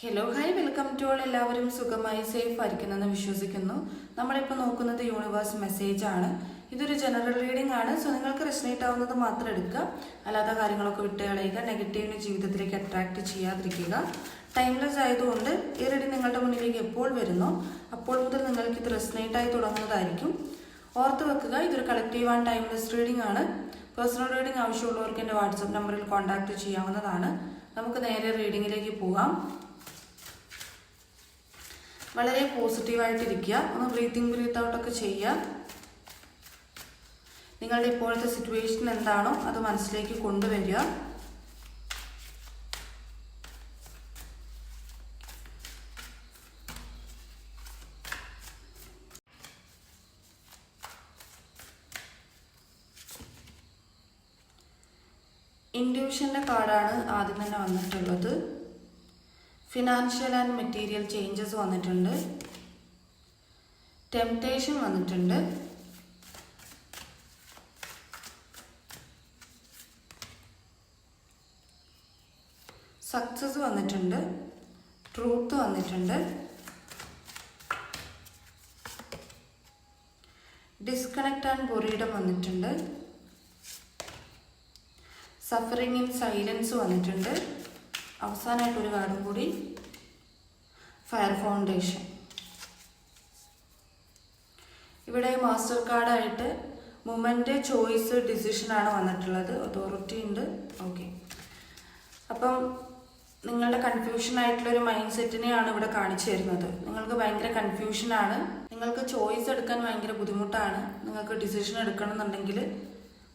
Hello hi welcome to all. എല്ലാവരും സുഖമായി safe ആയിരിക്കുന്നെന്ന് വിശ്വസിക്കുന്നു. നമ്മളിപ്പോൾ നോക്കുന്നത് യൂണിവേഴ്സ് മെസ്സേജ് ആണ്. ഇതൊരു ജനറൽ റീഡിംഗ് ആണ്. സോ നിങ്ങൾക്ക് റെസനേറ്റ് ആവുന്നത് മാത്രം എടുക്കുക, അല്ലാത്ത കാര്യങ്ങളൊക്കെ വിട്ട് കളയുക. നെഗറ്റീവിനെ ജീവിതത്തിലേക്ക് അട്രാക്ട് ചെയ്യാതിരിക്കുക. ടൈംലെസ് ആയതുകൊണ്ട് ഈ റീഡിംഗ് നിങ്ങളുടെ മുന്നിലേക്ക് എപ്പോൾ വരുന്നോ അപ്പോൾ മുതൽ നിങ്ങൾക്ക് ഇത് റെസനേറ്റ് ആയി തുടങ്ങുന്നതായിരിക്കും. ഓർത്ത് വെക്കുക, ഇതൊരു കളക്റ്റീവ് ആൻഡ് ടൈംലെസ് റീഡിംഗ് ആണ്. പേഴ്സണൽ റീഡിംഗ് ആവശ്യമുള്ളവർക്ക് എൻ്റെ വാട്സപ്പ് നമ്പറിൽ കോൺടാക്ട് ചെയ്യാവുന്നതാണ്. നമുക്ക് നേരെ റീഡിങ്ങിലേക്ക് പോകാം. വളരെ പോസിറ്റീവായിട്ടിരിക്കുക. ഒന്ന് ബ്രീത്ത് ഔട്ടൊക്കെ ചെയ്യുക. നിങ്ങളുടെ ഇപ്പോഴത്തെ സിറ്റുവേഷൻ എന്താണോ അത് മനസ്സിലേക്ക് കൊണ്ടുവരിക. ഇൻഡ്യൂഷൻ്റെ കാർഡാണ് ആദ്യം തന്നെ വന്നിട്ടുള്ളത്. ഫിനാൻഷ്യൽ ആൻഡ് മെറ്റീരിയൽ ചേഞ്ചസ് വന്നിട്ടുണ്ട്. ടെംപ്ടേഷൻ വന്നിട്ടുണ്ട്. സക്സസ് വന്നിട്ടുണ്ട്. ട്രൂത്ത് വന്നിട്ടുണ്ട്. ഡിസ്കണക്ട് ആൻഡ് ബൊറീഡം വന്നിട്ടുണ്ട്. സഫറിങ് ഇൻ സൈലൻസ് വന്നിട്ടുണ്ട്. അവസാനമായിട്ടൊരു കാർഡും കൂടി, ഫയർ ഫൗണ്ടേഷൻ. ഇവിടെ മാസ്റ്റർ കാർഡായിട്ട് മൊമെൻ്റ്, ചോയ്സ്, ഡിസിഷനാണ് വന്നിട്ടുള്ളത്. അതോറിറ്റി ഉണ്ട്. ഓക്കെ, അപ്പം നിങ്ങളുടെ കൺഫ്യൂഷൻ ആയിട്ടുള്ളൊരു മൈൻഡ് സെറ്റിനെയാണ് ഇവിടെ കാണിച്ചു തരുന്നത്. നിങ്ങൾക്ക് ഭയങ്കര കൺഫ്യൂഷനാണ്. നിങ്ങൾക്ക് ചോയ്സ് എടുക്കാൻ ഭയങ്കര ബുദ്ധിമുട്ടാണ്. നിങ്ങൾക്ക് ഡിസിഷൻ എടുക്കണം എന്നുണ്ടെങ്കിൽ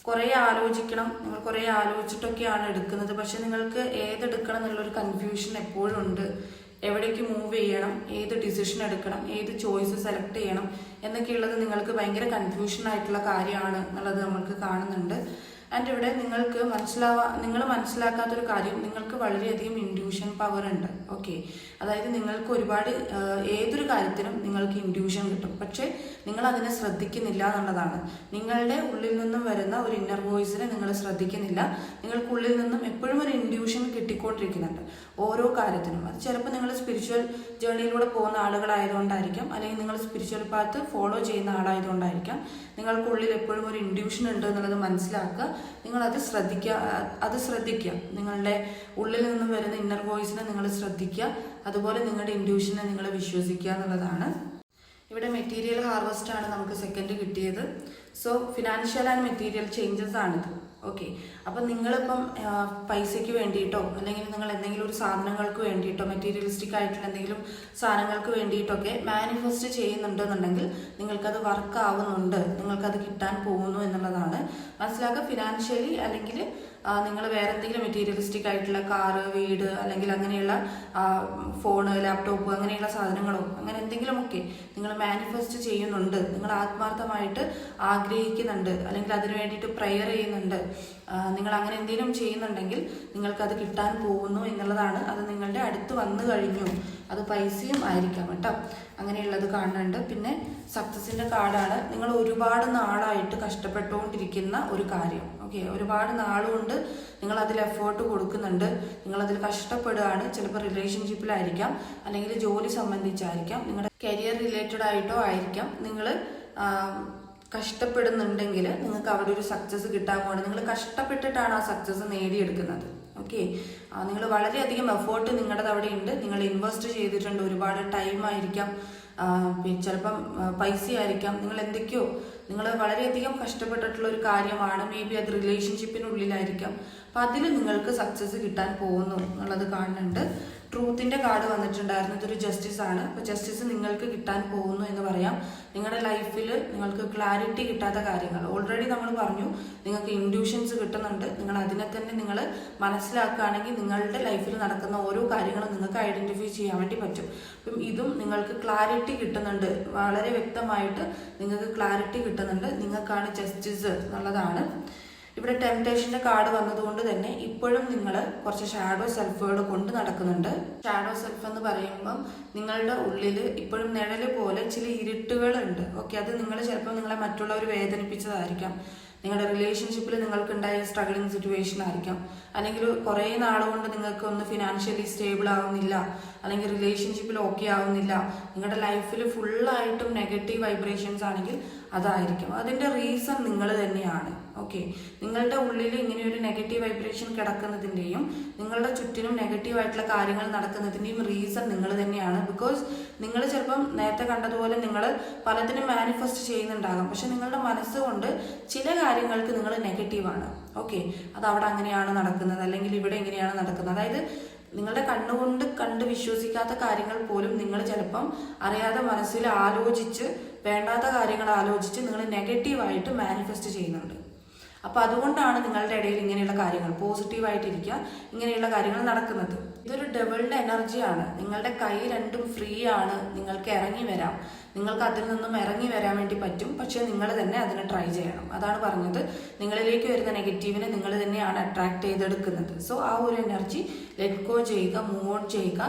കുറേ ആലോചിക്കണം. നിങ്ങൾ കുറേ ആലോചിച്ചിട്ടൊക്കെയാണ് എടുക്കുന്നത്. പക്ഷെ നിങ്ങൾക്ക് ഏതെടുക്കണം എന്നുള്ളൊരു കൺഫ്യൂഷൻ എപ്പോഴും ഉണ്ട്. എവിടേക്ക് മൂവ് ചെയ്യണം, ഏത് ഡിസിഷൻ എടുക്കണം, ഏത് ചോയ്സ് സെലക്ട് ചെയ്യണം എന്നൊക്കെയുള്ളത് നിങ്ങൾക്ക് ഭയങ്കര കൺഫ്യൂഷൻ ആയിട്ടുള്ള കാര്യമാണ് എന്നുള്ളത് നമ്മൾക്ക് കാണുന്നുണ്ട്. ആൻഡ് ഇവിടെ നിങ്ങൾ മനസ്സിലാക്കാത്തൊരു കാര്യം, നിങ്ങൾക്ക് വളരെയധികം ഇൻഡ്യൂഷൻ പവർ ഉണ്ട്. ഓക്കെ, അതായത് നിങ്ങൾക്ക് ഒരുപാട് ഏതൊരു കാര്യത്തിനും നിങ്ങൾക്ക് ഇൻഡ്യൂഷൻ കിട്ടും. പക്ഷേ നിങ്ങൾ അതിനെ ശ്രദ്ധിക്കുന്നില്ല എന്നുള്ളതാണ്. നിങ്ങളുടെ ഉള്ളിൽ നിന്നും വരുന്ന ഒരു ഇന്നർ വോയിസിനെ നിങ്ങൾ ശ്രദ്ധിക്കുന്നില്ല. നിങ്ങൾക്കുള്ളിൽ നിന്നും എപ്പോഴും ഒരു ഇൻഡ്യൂഷൻ കിട്ടിക്കൊണ്ടിരിക്കുന്നുണ്ട് ഓരോ കാര്യത്തിനും. അത് ചിലപ്പോൾ നിങ്ങൾ സ്പിരിച്വൽ ജേർണിയിലൂടെ പോകുന്ന ആളുകളായതുകൊണ്ടായിരിക്കാം, അല്ലെങ്കിൽ നിങ്ങൾ സ്പിരിച്വൽ പാത്ത് ഫോളോ ചെയ്യുന്ന ആളായതുകൊണ്ടായിരിക്കാം. നിങ്ങൾക്കുള്ളിൽ എപ്പോഴും ഒരു ഇൻഡ്യൂഷൻ ഉണ്ട് എന്നുള്ളത് മനസ്സിലാക്കുക. നിങ്ങളത് ശ്രദ്ധിക്കുക. നിങ്ങളുടെ ഉള്ളിൽ നിന്നും വരുന്ന ഇന്നർ വോയിസിനെ നിങ്ങൾ ശ്രദ്ധിക്കുക. അതുപോലെ നിങ്ങളുടെ ഇൻഡ്യൂഷനെ നിങ്ങൾ വിശ്വസിക്കുക എന്നുള്ളതാണ്. ഇവിടെ മെറ്റീരിയൽ ഹാർവസ്റ്റ് ആണ് നമുക്ക് സെക്കൻഡ് കിട്ടിയത്. So financial and material changes ആണിത്. ഓക്കെ, അപ്പം നിങ്ങളിപ്പം പൈസയ്ക്ക് വേണ്ടിയിട്ടോ അല്ലെങ്കിൽ നിങ്ങൾ എന്തെങ്കിലും ഒരു സാധനങ്ങൾക്ക് വേണ്ടിയിട്ടോ മെറ്റീരിയലിസ്റ്റിക് ആയിട്ടുള്ള എന്തെങ്കിലും സാധനങ്ങൾക്ക് വേണ്ടിയിട്ടൊക്കെ മാനിഫെസ്റ്റ് ചെയ്യുന്നുണ്ടെന്നുണ്ടെങ്കിൽ നിങ്ങൾക്കത് വർക്ക് ആവുന്നുണ്ട്, നിങ്ങൾക്കത് കിട്ടാൻ പോകുന്നു എന്നുള്ളതാണ് മനസ്സിലാക്കുക. ഫിനാൻഷ്യലി അല്ലെങ്കിൽ നിങ്ങൾ വേറെ എന്തെങ്കിലും മെറ്റീരിയലിസ്റ്റിക് ആയിട്ടുള്ള കാറ്, വീട്, അല്ലെങ്കിൽ അങ്ങനെയുള്ള ഫോണ്, ലാപ്ടോപ്പ്, അങ്ങനെയുള്ള സാധനങ്ങളോ അങ്ങനെ എന്തെങ്കിലുമൊക്കെ നിങ്ങൾ മാനിഫെസ്റ്റ് ചെയ്യുന്നുണ്ട്, നിങ്ങൾ ആത്മാർത്ഥമായിട്ട് ആഗ്രഹിക്കുന്നുണ്ട്, അല്ലെങ്കിൽ അതിനു വേണ്ടിയിട്ട് പ്രെയർ ചെയ്യുന്നുണ്ട്, നിങ്ങൾ അങ്ങനെ എന്തെങ്കിലും ചെയ്യുന്നുണ്ടെങ്കിൽ നിങ്ങൾക്കത് കിട്ടാൻ പോകുന്നു എന്നുള്ളതാണ്. അത് നിങ്ങളുടെ അടുത്ത് വന്നു കഴിഞ്ഞു. അത് പൈസയും ആയിരിക്കാം കേട്ടോ, അങ്ങനെയുള്ളത് കാണുന്നുണ്ട്. പിന്നെ സക്സസിൻ്റെ കാർഡാണ്. നിങ്ങൾ ഒരുപാട് നാളായിട്ട് കഷ്ടപ്പെട്ടുകൊണ്ടിരിക്കുന്ന ഒരു കാര്യം. ഓക്കെ, ഒരുപാട് നാളുകൊണ്ട് നിങ്ങൾ അതിൽ എഫേർട്ട് കൊടുക്കുന്നുണ്ട്, നിങ്ങളതിൽ കഷ്ടപ്പെടുകയാണ്. ചിലപ്പോൾ റിലേഷൻഷിപ്പിലായിരിക്കാം, അല്ലെങ്കിൽ ജോലി സംബന്ധിച്ചായിരിക്കാം, നിങ്ങളുടെ കരിയർ റിലേറ്റഡ് ആയിട്ടോ ആയിരിക്കാം. നിങ്ങൾ കഷ്ടപ്പെടുന്നുണ്ടെങ്കിൽ നിങ്ങൾക്ക് അവിടെ ഒരു സക്സസ് കിട്ടാൻ പോകണം. നിങ്ങൾ കഷ്ടപ്പെട്ടിട്ടാണ് ആ സക്സസ് നേടിയെടുക്കുന്നത്. ഓക്കെ, നിങ്ങൾ വളരെയധികം എഫേർട്ട് നിങ്ങളുടെ അവിടെ ഉണ്ട്. നിങ്ങൾ ഇൻവെസ്റ്റ് ചെയ്തിട്ടുണ്ട്. ഒരുപാട് ടൈം ആയിരിക്കാം, ചിലപ്പം പൈസ ആയിരിക്കാം, നിങ്ങൾ എന്തൊക്കെയോ നിങ്ങൾ വളരെയധികം കഷ്ടപ്പെട്ടിട്ടുള്ള ഒരു കാര്യമാണ്. മേ ബി അത് റിലേഷൻഷിപ്പിനുള്ളിലായിരിക്കാം. അപ്പം അതിൽ നിങ്ങൾക്ക് സക്സസ് കിട്ടാൻ പോകുന്നു എന്നുള്ളത് കാണുന്നുണ്ട്. ട്രൂത്തിൻ്റെ കാർഡ് വന്നിട്ടുണ്ടായിരുന്നു. ഇതൊരു ജസ്റ്റിസ് ആണ്. അപ്പോൾ ജസ്റ്റിസ് നിങ്ങൾക്ക് കിട്ടാൻ പോകുന്നു എന്ന് പറയാം. നിങ്ങളുടെ ലൈഫിൽ നിങ്ങൾക്ക് ക്ലാരിറ്റി കിട്ടാത്ത കാര്യങ്ങൾ ഓൾറെഡി നമ്മൾ പറഞ്ഞു, നിങ്ങൾക്ക് ഇൻഡ്യൂഷൻസ് കിട്ടുന്നുണ്ട്. നിങ്ങൾ അതിനെ തന്നെ നിങ്ങൾ മനസ്സിലാക്കുകയാണെങ്കിൽ നിങ്ങളുടെ ലൈഫിൽ നടക്കുന്ന ഓരോ കാര്യങ്ങളും നിങ്ങൾക്ക് ഐഡൻറ്റിഫൈ ചെയ്യാൻ വേണ്ടി പറ്റും. അപ്പം ഇതും നിങ്ങൾക്ക് ക്ലാരിറ്റി കിട്ടുന്നുണ്ട്. വളരെ വ്യക്തമായിട്ട് നിങ്ങൾക്ക് ക്ലാരിറ്റി കിട്ടുന്നുണ്ട്. നിങ്ങൾക്കാണ് ജസ്റ്റിസ് എന്നുള്ളതാണ്. ഇവിടെ ടെംപ്ടേഷൻ്റെ കാർഡ് വന്നതുകൊണ്ട് തന്നെ ഇപ്പോഴും നിങ്ങൾ കുറച്ച് ഷാഡോ സെൽഫുകൾ കൊണ്ട് നടക്കുന്നുണ്ട്. ഷാഡോ സെൽഫ് എന്ന് പറയുമ്പം നിങ്ങളുടെ ഉള്ളിൽ ഇപ്പോഴും നിഴല് പോലെ ചില ഇരുട്ടുകളുണ്ട്. ഓക്കെ, അത് നിങ്ങൾ ചിലപ്പോൾ നിങ്ങളെ മറ്റുള്ളവർ വേദനിപ്പിച്ചതായിരിക്കാം, നിങ്ങളുടെ റിലേഷൻഷിപ്പിൽ നിങ്ങൾക്കുണ്ടായ സ്ട്രഗിളിങ് സിറ്റുവേഷൻ ആയിരിക്കാം, അല്ലെങ്കിൽ കുറേ നാളുകൊണ്ട് നിങ്ങൾക്ക് ഒന്ന് ഫിനാൻഷ്യലി സ്റ്റേബിൾ ആവുന്നില്ല, അല്ലെങ്കിൽ റിലേഷൻഷിപ്പിൽ ഓക്കെ ആവുന്നില്ല, നിങ്ങളുടെ ലൈഫിൽ ഫുള്ളായിട്ടും നെഗറ്റീവ് വൈബ്രേഷൻസ് ആണെങ്കിൽ അതായിരിക്കും. അതിൻ്റെ റീസൺ നിങ്ങൾ തന്നെയാണ്. ഓക്കെ, നിങ്ങളുടെ ഉള്ളിൽ ഇങ്ങനെയൊരു നെഗറ്റീവ് വൈബ്രേഷൻ കിടക്കുന്നതിൻ്റെയും നിങ്ങളുടെ ചുറ്റിനും നെഗറ്റീവായിട്ടുള്ള കാര്യങ്ങൾ നടക്കുന്നതിൻ്റെയും റീസൺ നിങ്ങൾ തന്നെയാണ്. ബിക്കോസ് നിങ്ങൾ ചിലപ്പം നേരത്തെ കണ്ടതുപോലെ നിങ്ങൾ പലതിനും മാനിഫെസ്റ്റ് ചെയ്യുന്നുണ്ടാകാം, പക്ഷെ നിങ്ങളുടെ മനസ്സുകൊണ്ട് ചില കാര്യങ്ങൾക്ക് നിങ്ങൾ നെഗറ്റീവാണ്. ഓക്കെ, അത് അവിടെ അങ്ങനെയാണ് നടക്കുന്നത്, അല്ലെങ്കിൽ ഇവിടെ ഇങ്ങനെയാണ് നടക്കുന്നത്. അതായത് നിങ്ങളുടെ കണ്ണുകൊണ്ട് കണ്ട് വിശ്വസിക്കാത്ത കാര്യങ്ങൾ പോലും നിങ്ങൾ ചിലപ്പം അറിയാതെ മനസ്സിൽ ആലോചിച്ച്, വേണ്ടാത്ത കാര്യങ്ങൾ ആലോചിച്ച് നിങ്ങൾ നെഗറ്റീവായിട്ട് മാനിഫെസ്റ്റ് ചെയ്യുന്നുണ്ട്. അപ്പൊ അതുകൊണ്ടാണ് നിങ്ങളുടെ ഇടയിൽ ഇങ്ങനെയുള്ള കാര്യങ്ങൾ, പോസിറ്റീവായിട്ടിരിക്കുക, ഇങ്ങനെയുള്ള കാര്യങ്ങൾ നടക്കുന്നത്. ഇതൊരു ഡബിളിന്റെ എനർജിയാണ്. നിങ്ങളുടെ കൈ രണ്ടും ഫ്രീ ആണ്, നിങ്ങൾക്ക് ഇറങ്ങി വരാം, നിങ്ങൾക്ക് അതിൽ നിന്നും ഇറങ്ങി വരാൻ വേണ്ടി പറ്റും. പക്ഷെ നിങ്ങൾ തന്നെ അതിനെ ട്രൈ ചെയ്യണം. അതാണ് പറഞ്ഞത്, നിങ്ങളിലേക്ക് വരുന്ന നെഗറ്റീവിനെ നിങ്ങൾ തന്നെയാണ് അട്രാക്ട് ചെയ്തെടുക്കുന്നത്. സോ ആ ഒരു എനർജി ലെറ്റ് ഗോ ചെയ്യുക, മൂവ് ഓൺ ചെയ്യുക.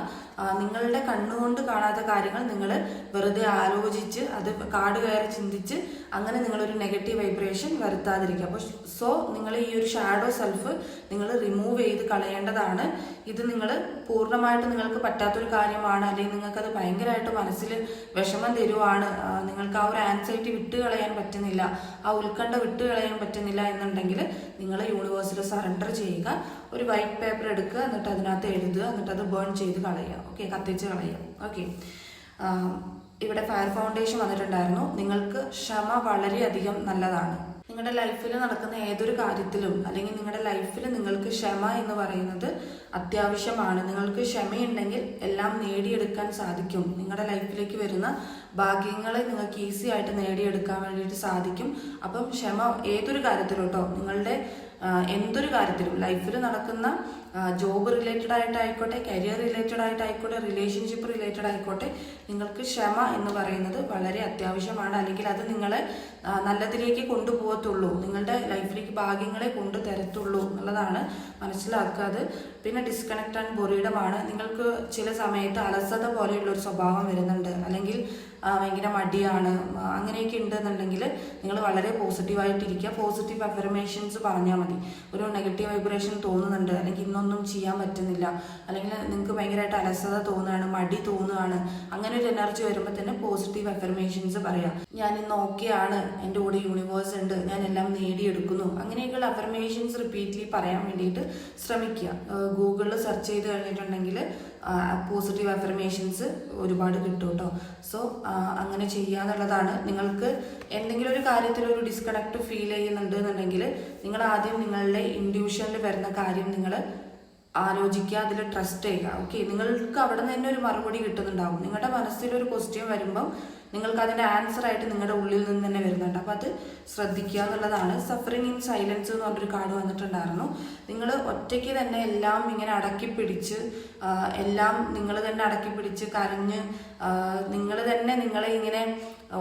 നിങ്ങളുടെ കണ്ണുകൊണ്ട് കാണാത്ത കാര്യങ്ങൾ നിങ്ങൾ വെറുതെ ആലോചിച്ച് അത് കാട് കയറി ചിന്തിച്ച് അങ്ങനെ നിങ്ങളൊരു നെഗറ്റീവ് വൈബ്രേഷൻ വരുത്താതിരിക്കുക. അപ്പോൾ സോ നിങ്ങൾ ഈ ഒരു ഷാഡോ സെൽഫ് നിങ്ങൾ റിമൂവ് ചെയ്ത് കളയേണ്ടതാണ്. ഇത് നിങ്ങൾ പൂർണ്ണമായിട്ട് നിങ്ങൾക്ക് പറ്റാത്തൊരു കാര്യമാണ്, അല്ലെങ്കിൽ നിങ്ങൾക്കത് ഭയങ്കരമായിട്ട് മനസ്സിൽ വിഷമം തരുവാണ്, നിങ്ങൾക്ക് ആ ഒരു ആൻസൈറ്റി വിട്ടുകളയാൻ പറ്റുന്നില്ല, ആ ഉത്കണ്ഠ വിട്ടുകളയാൻ പറ്റുന്നില്ല എന്നുണ്ടെങ്കിൽ നിങ്ങൾ യൂണിവേഴ്സിൽ സറണ്ടർ ചെയ്യുക. ഒരു വൈറ്റ് പേപ്പർ എടുക്കുക, എന്നിട്ട് അതിനകത്ത് എഴുതുക, എന്നിട്ട് അത് ബേൺ ചെയ്ത് കളയുക. ഓക്കെ, കത്തിച്ച് കളയുക. ഓക്കെ, ഇവിടെ ഫയർ ഫൗണ്ടേഷൻ വന്നിട്ടുണ്ടായിരുന്നു. നിങ്ങൾക്ക് ക്ഷമ വളരെയധികം നല്ലതാണ്. നിങ്ങളുടെ ലൈഫിൽ നടക്കുന്ന ഏതൊരു കാര്യത്തിലും, അല്ലെങ്കിൽ നിങ്ങളുടെ ലൈഫിൽ നിങ്ങൾക്ക് ക്ഷമ എന്ന് പറയുന്നത് അത്യാവശ്യമാണ്. നിങ്ങൾക്ക് ക്ഷമയുണ്ടെങ്കിൽ എല്ലാം നേടിയെടുക്കാൻ സാധിക്കും. നിങ്ങളുടെ ലൈഫിലേക്ക് വരുന്ന ഭാഗ്യങ്ങളെ നിങ്ങൾക്ക് ഈസി ആയിട്ട് നേടിയെടുക്കാൻ വേണ്ടിയിട്ട് സാധിക്കും. അപ്പം ക്ഷമ ഏതൊരു കാര്യത്തിലും കേട്ടോ, നിങ്ങളുടെ എന്തൊരു കാര്യത്തിലും ലൈഫിൽ നടക്കുന്ന ജോബ് റിലേറ്റഡ് ആയിട്ടായിക്കോട്ടെ, കരിയർ റിലേറ്റഡ് ആയിട്ടായിക്കോട്ടെ, റിലേഷൻഷിപ്പ് റിലേറ്റഡ് ആയിക്കോട്ടെ, നിങ്ങൾക്ക് ക്ഷമ എന്ന് പറയുന്നത് വളരെ അത്യാവശ്യമാണ്. അല്ലെങ്കിൽ അത് നിങ്ങളെ നല്ലതിലേക്ക് കൊണ്ടുപോകത്തുള്ളൂ, നിങ്ങളുടെ ലൈഫിലേക്ക് ഭാഗ്യങ്ങളെ കൊണ്ടു തരത്തുള്ളൂ എന്നുള്ളതാണ് മനസ്സിലാക്കുക. അത് പിന്നെ ഡിസ്കണക്ട് ആൻഡ് ബൊറീഡമാണ്. നിങ്ങൾക്ക് ചില സമയത്ത് അലസത പോലെയുള്ള ഒരു സ്വഭാവം വരുന്നുണ്ട്, അല്ലെങ്കിൽ ഭയങ്കര മടിയാണ്, അങ്ങനെയൊക്കെ ഉണ്ടെന്നുണ്ടെങ്കിൽ നിങ്ങൾ വളരെ പോസിറ്റീവായിട്ടിരിക്കുക. പോസിറ്റീവ് അഫർമേഷൻസ് പറഞ്ഞാൽ മതി. ഒരു നെഗറ്റീവ് വൈബ്രേഷൻ തോന്നുന്നുണ്ട്, അല്ലെങ്കിൽ ഇന്നൊന്നും ചെയ്യാൻ പറ്റുന്നില്ല, അല്ലെങ്കിൽ നിങ്ങൾക്ക് ഭയങ്കരമായിട്ട് അലസത തോന്നുകയാണ്, മടി തോന്നുകയാണ്, അങ്ങനെ ഒരു എനർജി വരുമ്പോൾ തന്നെ പോസിറ്റീവ് അഫർമേഷൻസ് പറയാം. ഞാൻ ഇന്ന് ഓക്കെയാണ്, എൻ്റെ കൂടെ യൂണിവേഴ്സ് ഉണ്ട്, ഞാൻ എല്ലാം നേടിയെടുക്കുന്നു, അങ്ങനെയൊക്കെയുള്ള അഫർമേഷൻസ് റിപ്പീറ്റ്ലി പറയാൻ വേണ്ടിയിട്ട് ശ്രമിക്കുക. ഗൂഗിളിൽ സെർച്ച് ചെയ്ത് കഴിഞ്ഞിട്ടുണ്ടെങ്കിൽ പോസിറ്റീവ് അഫർമേഷൻസ് ഒരുപാട് കിട്ടും കേട്ടോ. സോ അങ്ങനെ ചെയ്യുക എന്നുള്ളതാണ്. നിങ്ങൾക്ക് എന്തെങ്കിലും ഒരു കാര്യത്തിൽ ഒരു ഡിസ്കണക്ട് ഫീൽ ചെയ്യുന്നുണ്ട് എന്നുണ്ടെങ്കിൽ നിങ്ങൾ ആദ്യം നിങ്ങളുടെ ഇൻഡ്യൂഷനിൽ വരുന്ന കാര്യം നിങ്ങൾ ആലോചിക്കുക, അതിൽ ട്രസ്റ്റ് ചെയ്യുക. ഓക്കെ, നിങ്ങൾക്ക് അവിടെ നിന്ന് തന്നെ ഒരു മറുപടി കിട്ടുന്നുണ്ടാവും. നിങ്ങളുടെ മനസ്സിലൊരു ക്വസ്റ്റ്യൻ വരുമ്പം നിങ്ങൾക്ക് അതിൻ്റെ ആൻസർ ആയിട്ട് നിങ്ങളുടെ ഉള്ളിൽ നിന്ന് തന്നെ വരുന്നുണ്ട്. അപ്പോൾ അത് ശ്രദ്ധിക്കുക എന്നുള്ളതാണ്. സഫറിങ് ഇൻ സൈലൻസ് എന്ന് പറഞ്ഞൊരു കാർഡ് വന്നിട്ടുണ്ടായിരുന്നു. നിങ്ങൾ ഒറ്റയ്ക്ക് തന്നെ എല്ലാം ഇങ്ങനെ അടക്കി പിടിച്ച്, എല്ലാം നിങ്ങൾ തന്നെ അടക്കി പിടിച്ച് കരഞ്ഞ് നിങ്ങൾ തന്നെ നിങ്ങളെ ഇങ്ങനെ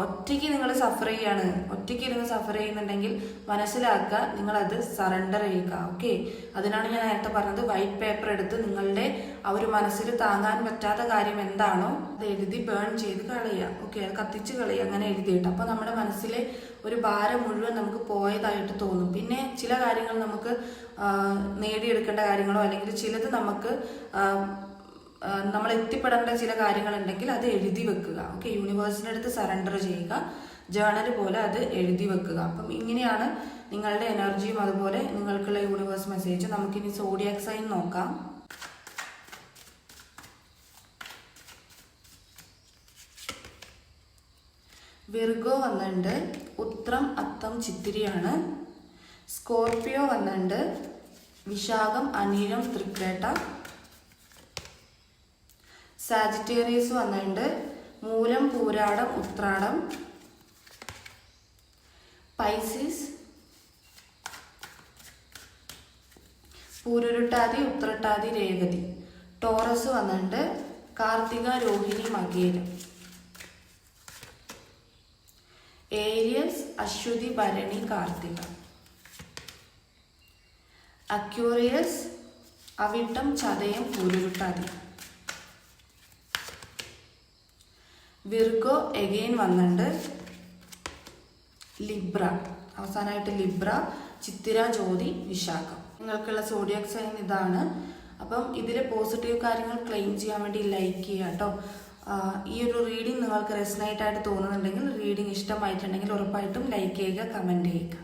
ഒറ്റയ്ക്ക് നിങ്ങൾ സഫർ ചെയ്യാണ്, ഒറ്റയ്ക്ക് ഇരുന്ന് സഫർ ചെയ്യുന്നുണ്ടെങ്കിൽ മനസ്സിലാക്കുക, നിങ്ങളത് സറണ്ടർ ചെയ്യുക. ഓക്കെ, അതിനാണ് ഞാൻ നേരത്തെ പറഞ്ഞത്, വൈറ്റ് പേപ്പർ എടുത്ത് നിങ്ങളുടെ ആ ഒരു മനസ്സിൽ താങ്ങാൻ പറ്റാത്ത കാര്യം എന്താണോ അത് എഴുതി ബേൺ ചെയ്ത് കളയുക. ഓക്കെ, അത് കത്തിച്ച് കളയുക, അങ്ങനെ എഴുതിയിട്ട്. അപ്പോൾ നമ്മുടെ മനസ്സിലെ ഒരു ഭാരം മുഴുവൻ നമുക്ക് പോയതായിട്ട് തോന്നും. പിന്നെ ചില കാര്യങ്ങൾ നമുക്ക് നേടിയെടുക്കേണ്ട കാര്യങ്ങളോ, അല്ലെങ്കിൽ ചിലത് നമുക്ക് നമ്മൾ എത്തിപ്പെടേണ്ട ചില കാര്യങ്ങളുണ്ടെങ്കിൽ അത് എഴുതി വെക്കുക. ഓക്കെ, യൂണിവേഴ്സിൻ്റെ അടുത്ത് സറണ്ടർ ചെയ്യുക, ജേണൽ പോലെ അത് എഴുതി വെക്കുക. അപ്പം ഇങ്ങനെയാണ് നിങ്ങളുടെ എനർജിയും അതുപോലെ നിങ്ങൾക്കുള്ള യൂണിവേഴ്സ് മെസ്സേജ്. നമുക്കിനി സോഡിയാക് സൈൻ നോക്കാം. വിർഗോ വന്നിട്ടുണ്ട്, ഉത്രം അത്തം ചിത്തിരിയാണ്. സ്കോർപിയോ വന്നിട്ടുണ്ട്, വിശാഖം അനീരം തൃക്കേട്ട. സാജിറ്റേറിയസ് വന്നിട്ടുണ്ട്, മൂലം പൂരാടം ഉത്രാടം. പൈസിസ് പൂരുരുട്ടാതി ഉത്രട്ടാതി രേവതി. ടോറസ് വന്നിട്ടുണ്ട്, Karthika Rohini മകേരം. Arias Ashwathi Bharani Karthika. Aquarius Avittam Chathayam Pururuttathi. Virgo again വന്നിട്ടുണ്ട്, ലിബ്ര അവസാനമായിട്ട് ലിബ്ര, ചിത്തിര, ജ്യോതി, വിശാഖം. നിങ്ങൾക്കുള്ള സോഡിയാക് സൈൻ ഇതാണ്. അപ്പം ഇതിൽ പോസിറ്റീവ് കാര്യങ്ങൾ ക്ലെയിം ചെയ്യാൻ വേണ്ടി ലൈക്ക് ചെയ്യുക കേട്ടോ. ഈ ഒരു റീഡിങ് നിങ്ങൾക്ക് റെസനേറ്റ് ആയിട്ട് തോന്നുന്നുണ്ടെങ്കിൽ, റീഡിങ് ഇഷ്ടമായിട്ടുണ്ടെങ്കിൽ ഉറപ്പായിട്ടും ലൈക്ക് ചെയ്യുക, കമൻറ്റ് ചെയ്യുക.